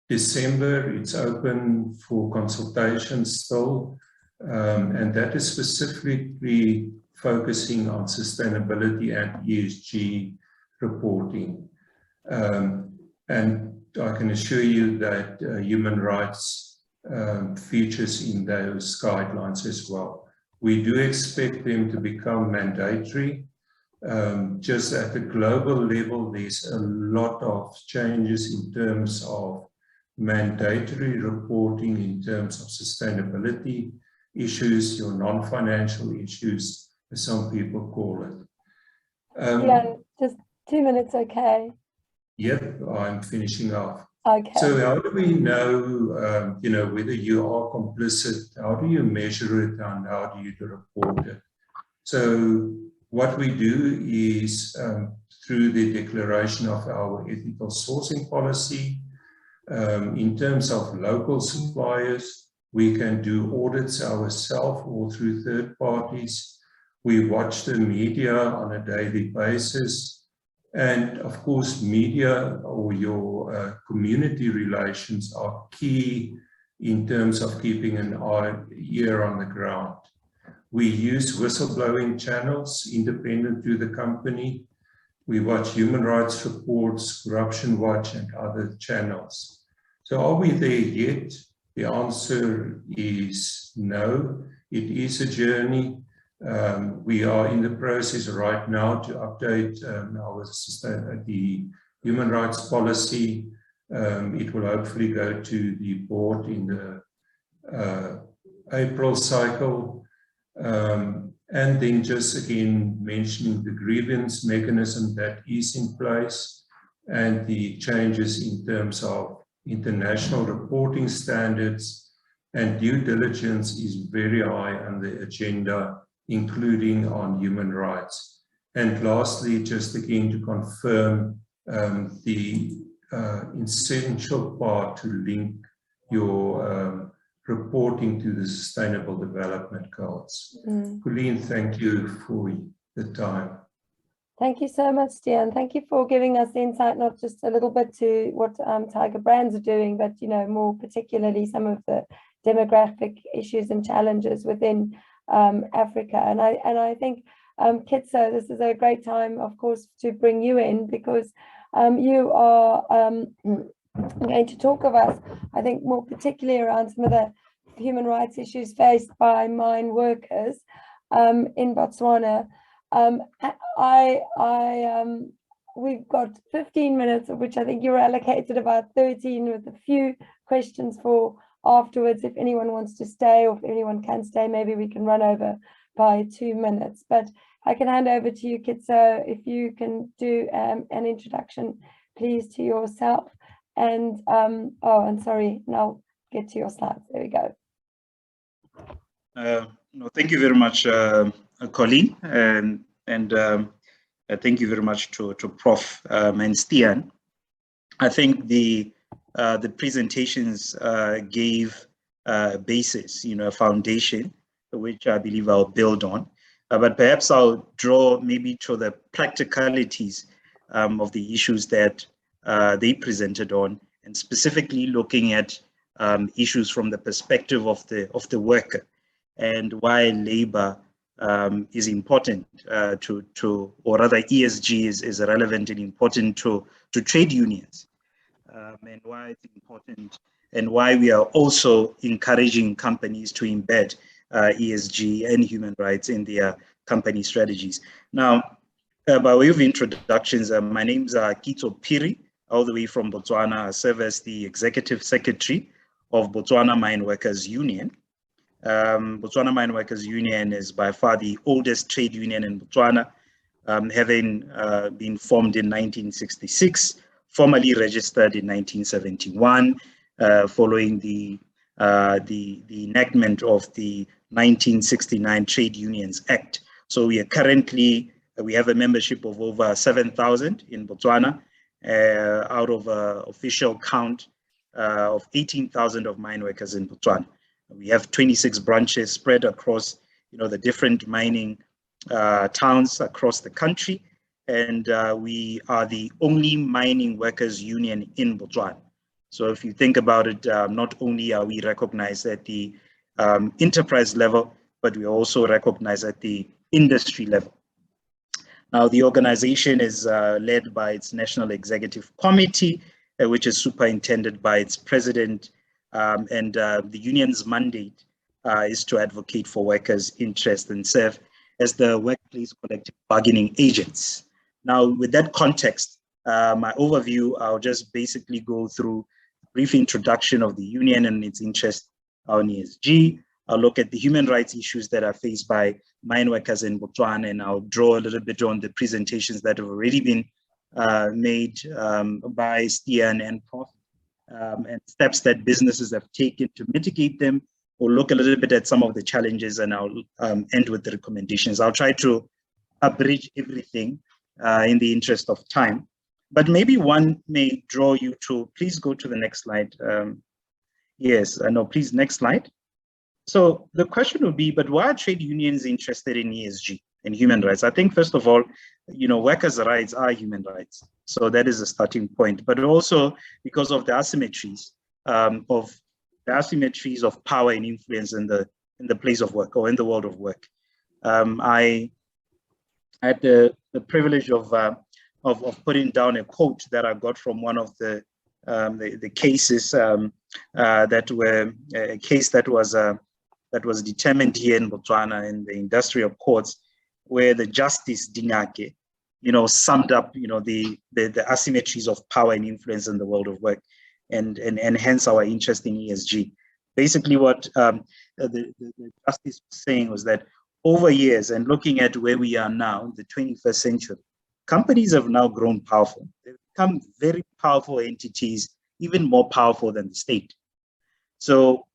B: December. It's open for consultation still, and that is specifically focusing on sustainability and ESG reporting. And I can assure you that human rights features in those guidelines as well. We do expect them to become mandatory. Just at the global level, there's a lot of changes in terms of mandatory reporting, in terms of sustainability issues, your non-financial issues, as some people call it.
C: Yeah, just 2 minutes, okay?
B: Yep, I'm finishing off.
C: Okay.
B: So how do we know, whether you are complicit? How do you measure it and how do you report it? So what we do is through the declaration of our ethical sourcing policy. In terms of local suppliers, we can do audits ourselves or through third parties. We watch the media on a daily basis. And of course, media or your community relations are key in terms of keeping an ear on the ground. We use whistleblowing channels independent to the company. We watch human rights reports, Corruption Watch, and other channels. So are we there yet? The answer is no. It is a journey. We are in the process right now to update the human rights policy. It will hopefully go to the board in the April cycle. And then just again mentioning the grievance mechanism that is in place and the changes in terms of international reporting standards, and due diligence is very high on the agenda, including on human rights. And lastly, just again to confirm the essential part to link your reporting to the Sustainable Development Goals. Colleen, thank you for the time.
C: Thank you so much, Stian. Thank you for giving us insight, not just a little bit to what Tiger Brands are doing, but more particularly some of the demographic issues and challenges within Africa. And I think, Kitso, this is a great time, of course, to bring you in, because you are going to talk of us, I think, more particularly around some of the human rights issues faced by mine workers in Botswana. We've got 15 minutes, of which I think you're allocated about 13, with a few questions for afterwards. If anyone wants to stay, or if anyone can stay, maybe we can run over by 2 minutes. But I can hand over to you, Kitso, if you can do an introduction, please, to yourself. And and sorry, now get to your slides. There we go.
D: No, thank you very much, Colleen, and thank you very much to Prof. And Stian. I think the presentations gave a basis, a foundation, which I believe I'll build on. but perhaps I'll draw maybe to the practicalities of the issues that they presented on, and specifically looking at issues from the perspective of the worker, and why labor is important or rather ESG is relevant and important to trade unions, and why it's important, and why we are also encouraging companies to embed ESG and human rights in their company strategies. Now, by way of introductions, my name is Kito Piri, all the way from Botswana. I serve as the Executive Secretary of Botswana Mine Workers Union. Botswana Mine Workers Union is by far the oldest trade union in Botswana, having been formed in 1966, formally registered in 1971, following the enactment of the 1969 Trade Unions Act. So we have a membership of over 7,000 in Botswana, out of an official count of 18,000 of mine workers in Botswana. We have 26 branches spread across, the different mining towns across the country, and we are the only mining workers union in Botswana. So if you think about it, not only are we recognized at the enterprise level, but we also recognize at the industry level. Now, the organization is led by its National Executive Committee, which is superintended by its president, and the union's mandate is to advocate for workers' interests and serve as the workplace collective bargaining agents. Now, with that context, my overview, I'll just basically go through a brief introduction of the union and its interest on ESG. I'll look at the human rights issues that are faced by mine workers in Botswana, and I'll draw a little bit on the presentations that have already been made by Stian and Prof, and steps that businesses have taken to mitigate them. We'll look a little bit at some of the challenges, and I'll end with the recommendations. I'll try to abridge everything in the interest of time, but maybe one may draw you to, please go to the next slide. Yes, no, please, next slide. So the question would be, but why are trade unions interested in ESG and human rights? I think, first of all, workers' rights are human rights. So that is a starting point, but also because of the asymmetries of power and influence in the place of work, or in the world of work. I had the privilege of putting down a quote that I got from one of the cases that was determined here in Botswana in the industrial courts, where the Justice Dinake, summed up, the asymmetries of power and influence in the world of work, and hence our interest in ESG. Basically, what the justice was saying was that over years, and looking at where we are now in the 21st century, companies have now grown powerful. They've become very powerful entities, even more powerful than the state. So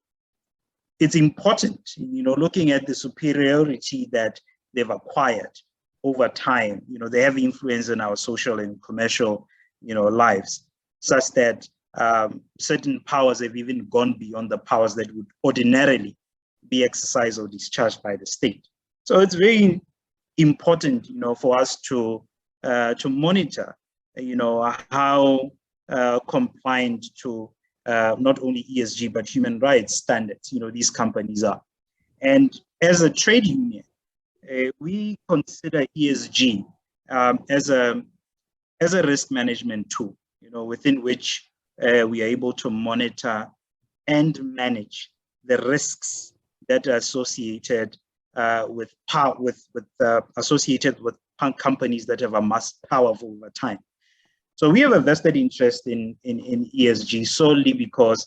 D: it's important, looking at the superiority that they've acquired over time. They have influence in our social and commercial, lives, such that certain powers have even gone beyond the powers that would ordinarily be exercised or discharged by the state. So it's very important, for us to monitor, how compliant to not only ESG but human rights standards, these companies are. And as a trade union, we consider ESG as a risk management tool, within which we are able to monitor and manage the risks that are associated with companies that have amassed power over time. So we have a vested interest in ESG solely because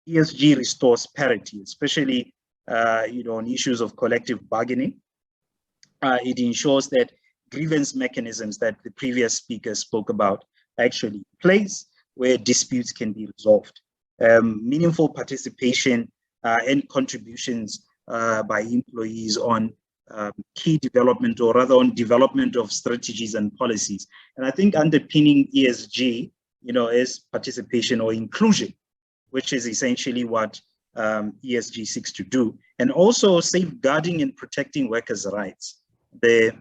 D: ESG restores parity, especially on issues of collective bargaining. It ensures that grievance mechanisms that the previous speaker spoke about actually place where disputes can be resolved. Meaningful participation and contributions by employees on key development, or rather on development of strategies and policies. And I think underpinning ESG, is participation or inclusion, which is essentially what ESG seeks to do, and also safeguarding and protecting workers' rights. the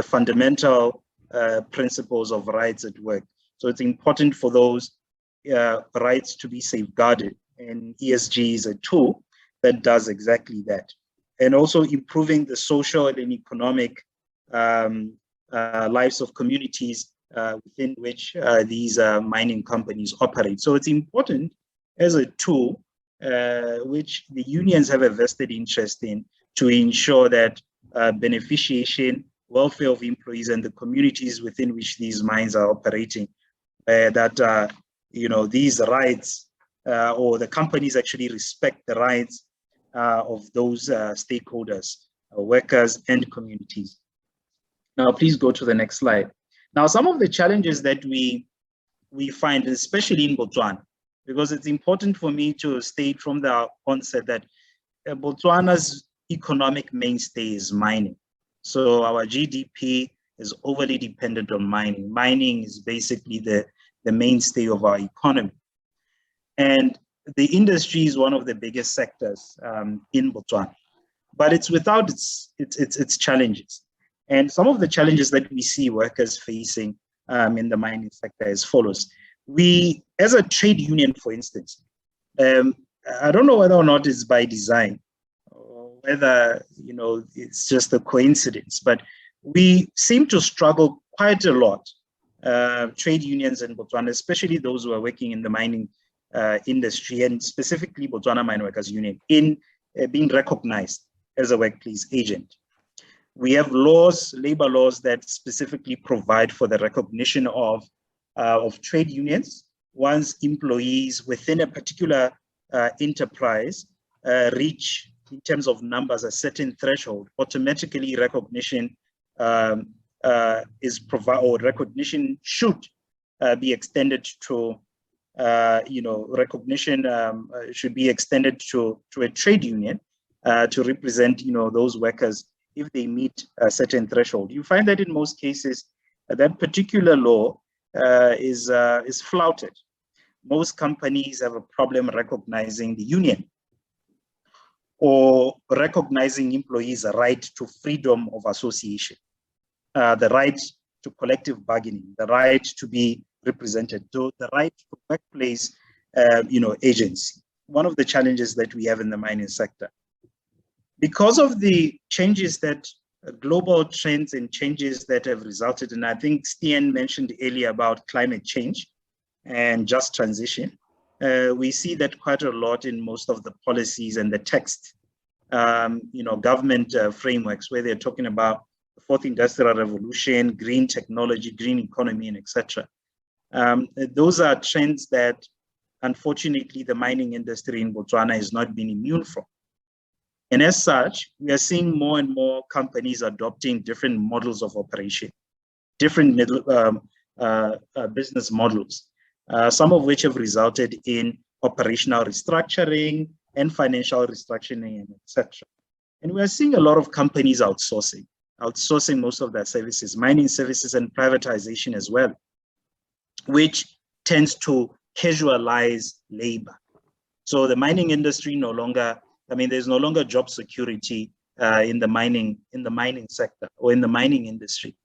D: fundamental principles of rights at work. So it's important for those rights to be safeguarded, and ESG is a tool that does exactly that. And also improving the social and economic lives of communities within which these mining companies operate. So it's important as a tool which the unions have a vested interest in, to ensure that beneficiation, welfare of employees, and the communities within which these mines are operating, that these rights or the companies actually respect the rights of those stakeholders, workers, and communities. Now, please go to the next slide. Now, some of the challenges that we find, especially in Botswana, because it's important for me to state from the onset that Botswana's economic mainstay is mining. So our GDP is overly dependent on mining. Mining is basically the mainstay of our economy. And the industry is one of the biggest sectors in Botswana, but it's without its challenges. And some of the challenges that we see workers facing in the mining sector as follows. We, as a trade union, for instance, I don't know whether or not it's by design, or whether it's just a coincidence, but we seem to struggle quite a lot, trade unions in Botswana, especially those who are working in the mining industry, and specifically Botswana Mine Workers Union, in being recognized as a workplace agent. We have laws, labor laws, that specifically provide for the recognition of trade unions once employees within a particular enterprise reach, in terms of numbers, a certain threshold. Automatically recognition is provided, or recognition should be extended to recognition should be extended to a trade union to represent those workers if they meet a certain threshold. You find that in most cases that particular law is flouted. Most companies have a problem recognizing the union or recognizing employees' right to freedom of association, the right to collective bargaining, the right to be represented, to the right to workplace agency. One of the challenges that we have in the mining sector. Because of the changes that global trends and changes that have resulted in, I think Stian mentioned earlier about climate change and just transition. We see that quite a lot in most of the policies and the text, government frameworks, where they're talking about the fourth industrial revolution, green technology, green economy, and etc. Those are trends that, unfortunately, the mining industry in Botswana has not been immune from. And as such, we are seeing more and more companies adopting different models of operation, different business models, some of which have resulted in operational restructuring and financial restructuring, etc. And we are seeing a lot of companies outsourcing most of their services, mining services, and privatization as well, which tends to casualize labor. So the mining industry there's no longer job security in the mining sector or in the mining industry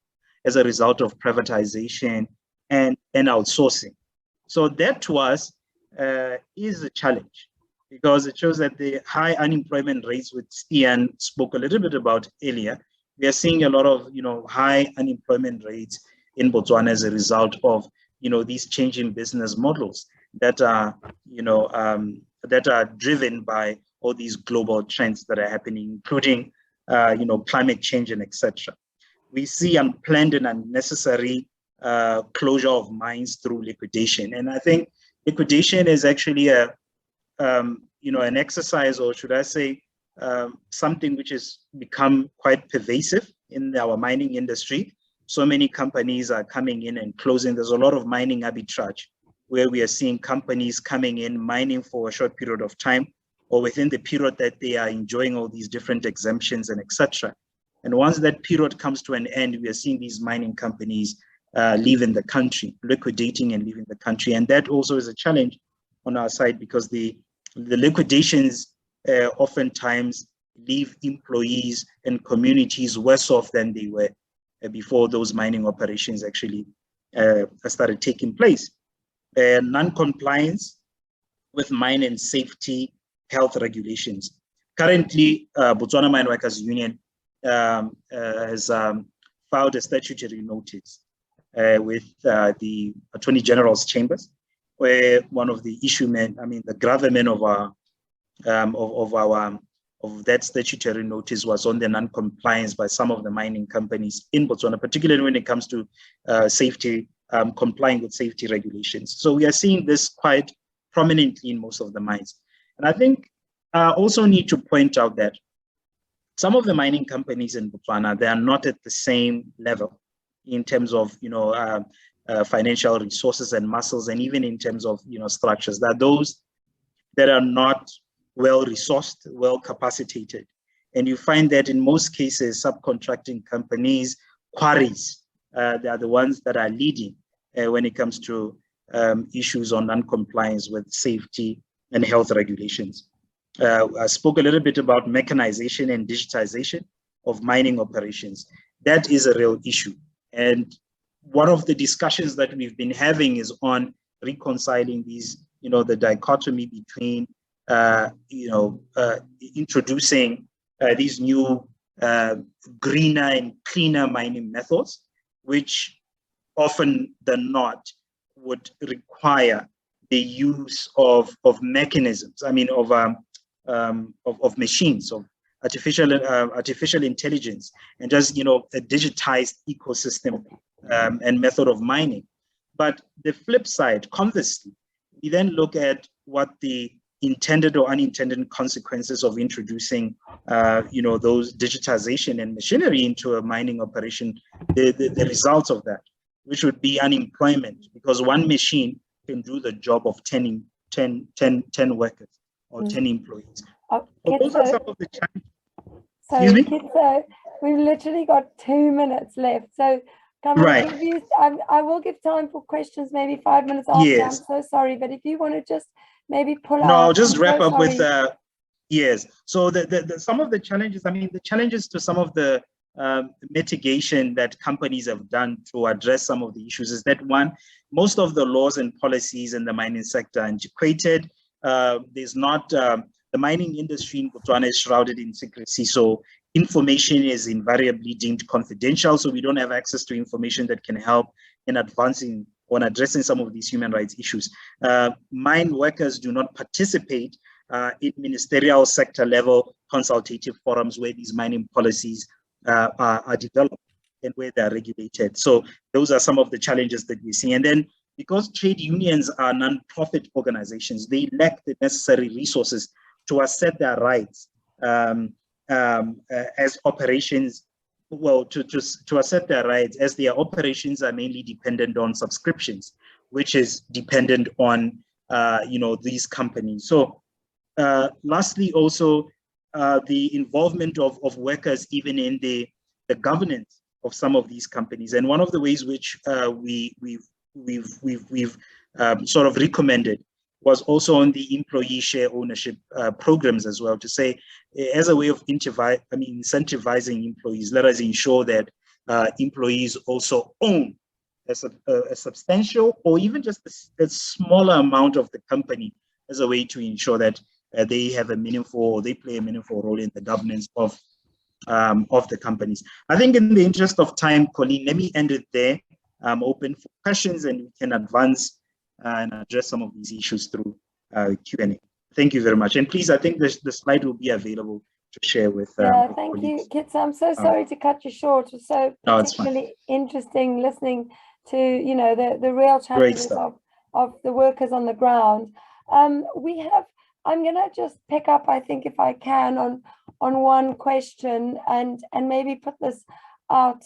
D: as a result of privatization and outsourcing. So that to us is a challenge, because it shows that the high unemployment rates, which Stian spoke a little bit about earlier, we are seeing a lot of high unemployment rates in Botswana as a result of these changing business models that are driven by all these global trends that are happening, including climate change and etc. We see unplanned and unnecessary closure of mines through liquidation, and I think liquidation is actually an exercise, or should I say, something which has become quite pervasive in our mining industry. So many companies are coming in and closing. There's a lot of mining arbitrage, where we are seeing companies coming in, mining for a short period of time, or within the period that they are enjoying all these different exemptions and etc. And once that period comes to an end, we are seeing these mining companies leaving the country, liquidating and leaving the country. And that also is a challenge on our side, because the liquidations oftentimes leave employees and communities worse off than they were before those mining operations actually started taking place. Non-compliance with mine and safety health regulations. Currently, Botswana Mine Workers Union has filed a statutory notice with the Attorney General's chambers, where one of the the gravamen of that statutory notice was on the non-compliance by some of the mining companies in Botswana, particularly when it comes to safety, complying with safety regulations. So we are seeing this quite prominently in most of the mines. And I think also need to point out that some of the mining companies in Botswana, they are not at the same level in terms of, financial resources and muscles, and even in terms of, structures. There are those that are not well resourced, well capacitated. And you find that in most cases, subcontracting companies, quarries, they are the ones that are leading when it comes to issues on non-compliance with safety and health regulations. I spoke a little bit about mechanization and digitization of mining operations. That is a real issue. And one of the discussions that we've been having is on reconciling these, the dichotomy between, introducing these new greener and cleaner mining methods, which often than not would require the use of mechanisms, of machines, of artificial intelligence, and just, a digitized ecosystem and method of mining. But the flip side, conversely, we then look at what the intended or unintended consequences of introducing, those digitization and machinery into a mining operation, the results of that, which would be unemployment, because one machine can do the job of 10 workers or 10 employees. Those are some of the challenges.
C: So, we've literally got 2 minutes left. So, can I give you, I will give time for questions, maybe 5 minutes after. Yes. I'm so sorry, but if you want to just maybe pull out.
D: No, I'll just wrap up with, yes. So some of the challenges, the challenges to some of the mitigation that companies have done to address some of the issues is that, one, most of the laws and policies in the mining sector are antiquated. There's not, the mining industry in Botswana is shrouded in secrecy, so information is invariably deemed confidential, so we don't have access to information that can help in advancing on addressing some of these human rights issues. Mine workers do not participate in ministerial sector level consultative forums where these mining policies are developed and where they're regulated. So those are some of the challenges that we see. And then because trade unions are non-profit organizations, they lack the necessary resources to assert their rights as operations, to assert their rights, as their operations are mainly dependent on subscriptions, which is dependent on, these companies. So lastly, also the involvement of workers even in the governance of some of these companies. And one of the ways which we've sort of recommended was also on the employee share ownership programs as well, to say, as a way of incentivizing employees, let us ensure that employees also own a substantial or even just a smaller amount of the company, as a way to ensure that they have a meaningful, or they play a meaningful role in the governance of the companies. I think in the interest of time, Colleen, let me end it there. I'm open for questions and we can advance and address some of these issues through Q&A. Thank you very much. And please, I think the slide will be available to share with
C: thank you, Kits. I'm so sorry to cut you short. It was so particularly interesting listening to, the real challenges of the workers on the ground. I'm going to just pick up, I think, if I can, on one question and maybe put this out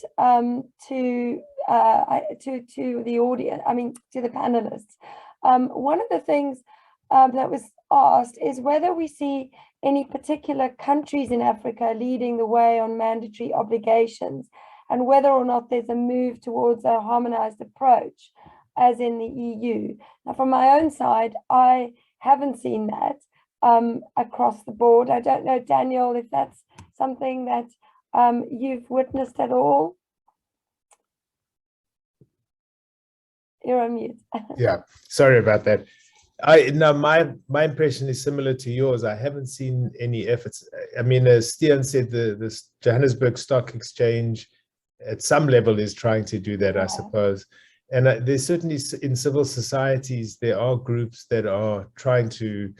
C: to the audience, to the panelists. One of the things that was asked is whether we see any particular countries in Africa leading the way on mandatory obligations, and whether or not there's a move towards a harmonized approach, as in the EU. Now, from my own side, I haven't seen that. across the board. I don't know, Daniel, if that's something that you've witnessed at all. You're on mute.
A: Yeah, sorry about that. No, my impression is similar to yours. I haven't seen any efforts. I mean, as Stian said, the Johannesburg Stock Exchange at some level is trying to do that, I suppose. And there's certainly in civil societies, there are groups that are trying to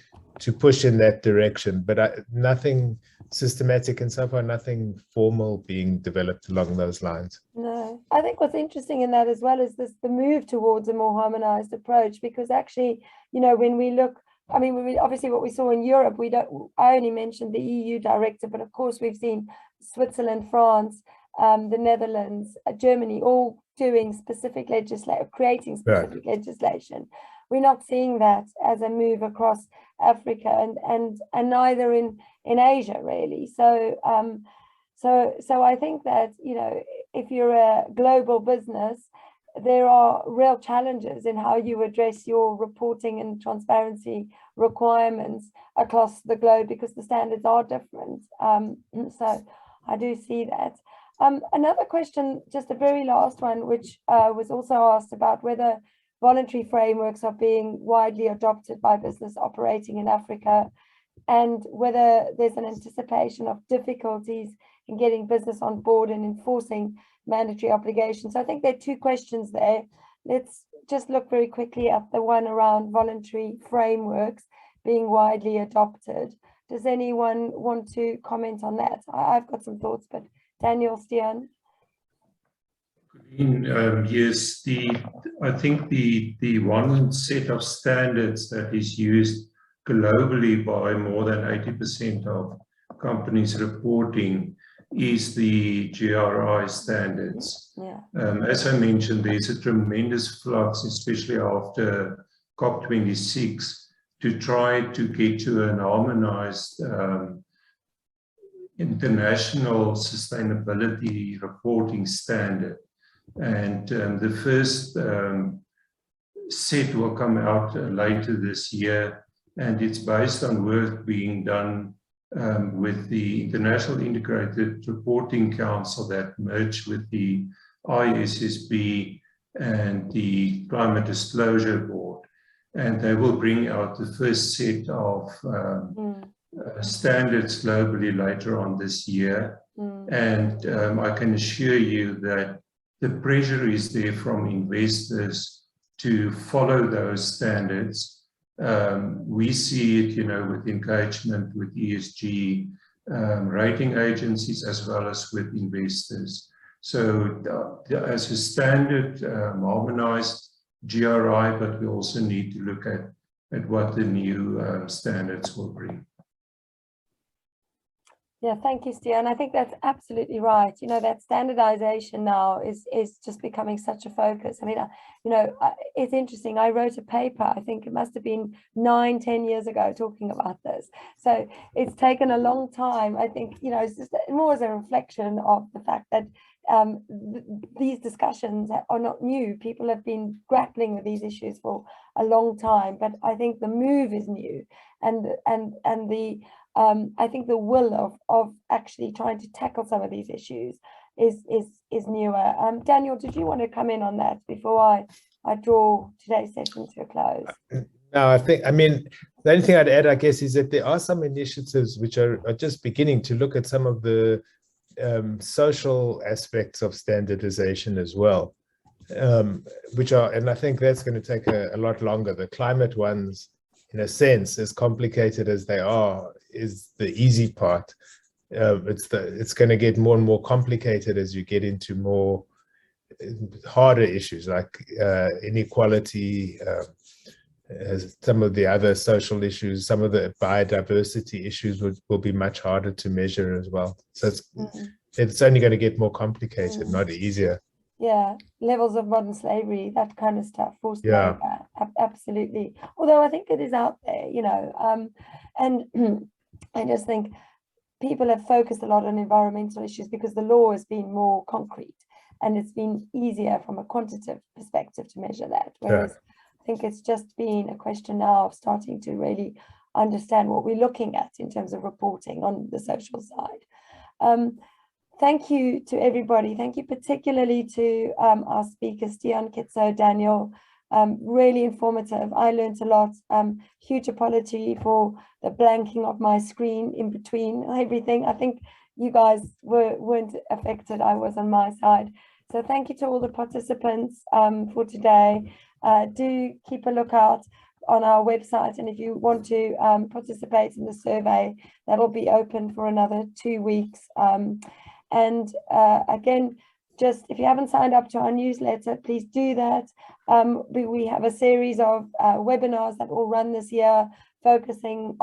A: push in that direction, but nothing systematic and so far, nothing formal being developed along those lines.
C: No, I think what's interesting in that as well is the move towards a more harmonized approach, because actually, you know, when we look, I mean, obviously what we saw in Europe, I only mentioned the EU directive, but of course we've seen Switzerland, France, the Netherlands, Germany, all doing specific legislation, creating specific legislation. We're not seeing that as a move across Africa and neither in Asia really. So I think that, you know, if you're a global business, there are real challenges in how you address your reporting and transparency requirements across the globe, because the standards are different. So I do see that. Another question, just a very last one, which was also asked about whether voluntary frameworks are being widely adopted by business operating in Africa, and whether there's an anticipation of difficulties in getting business on board and enforcing mandatory obligations. So I think there are two questions there. Let's just look very quickly at the one around voluntary frameworks being widely adopted. Does anyone want to comment on that? I've got some thoughts, but Daniel, Stian?
B: Yes, I think the one set of standards that is used globally by more than 80% of companies reporting is the GRI standards.
C: Yeah.
B: As I mentioned, there's a tremendous flux, especially after COP26, to try to get to an harmonized international sustainability reporting standard. And the first set will come out later this year, and it's based on work being done with the International Integrated Reporting Council that merged with the ISSB and the Climate Disclosure Board. And they will bring out the first set of standards globally later on this year. And I can assure you that the pressure is there from investors to follow those standards. We see it, you know, with engagement with ESG rating agencies as well as with investors. So as a standard harmonized GRI, but we also need to look at what the new standards will bring.
C: Yeah, thank you, Stian. I think that's absolutely right. You know, that standardization now is just becoming such a focus. I mean, you know, it's interesting. I wrote a paper, I think it must have been 9-10 years ago, talking about this. So it's taken a long time. I think, you know, it's just more as a reflection of the fact that these discussions are not new. People have been grappling with these issues for a long time, but I think the move is new, and the I think the will of actually trying to tackle some of these issues is newer. Daniel, did you want to come in on that before I draw today's session to a close?
A: No, I mean, the only thing I'd add, I guess, is that there are some initiatives which are just beginning to look at some of the social aspects of standardization as well, which are, and I think that's going to take a lot longer. The climate ones, in a sense, as complicated as they are, is the easy part. It's going to get more and more complicated as you get into more harder issues like inequality, some of the other social issues, some of the biodiversity issues will be much harder to measure as well. So it's only going to get more complicated, not easier.
C: Yeah, levels of modern slavery, that kind of stuff, forced labor, absolutely. Although I think it is out there, you know, and I just think people have focused a lot on environmental issues because the law has been more concrete and it's been easier from a quantitative perspective to measure that. Whereas I think it's just been a question now of starting to really understand what we're looking at in terms of reporting on the social side. Thank you to everybody. Thank you particularly to our speakers, Stian, Kitso, Daniel. Really informative. I learned a lot. Huge apology for the blanking of my screen in between everything. I think you guys weren't affected. I was on my side. So thank you to all the participants for today. Do keep a lookout on our website, and if you want to participate in the survey, that'll be open for another 2 weeks. Again, just if you haven't signed up to our newsletter, please do that. We have a series of webinars that will run this year, focusing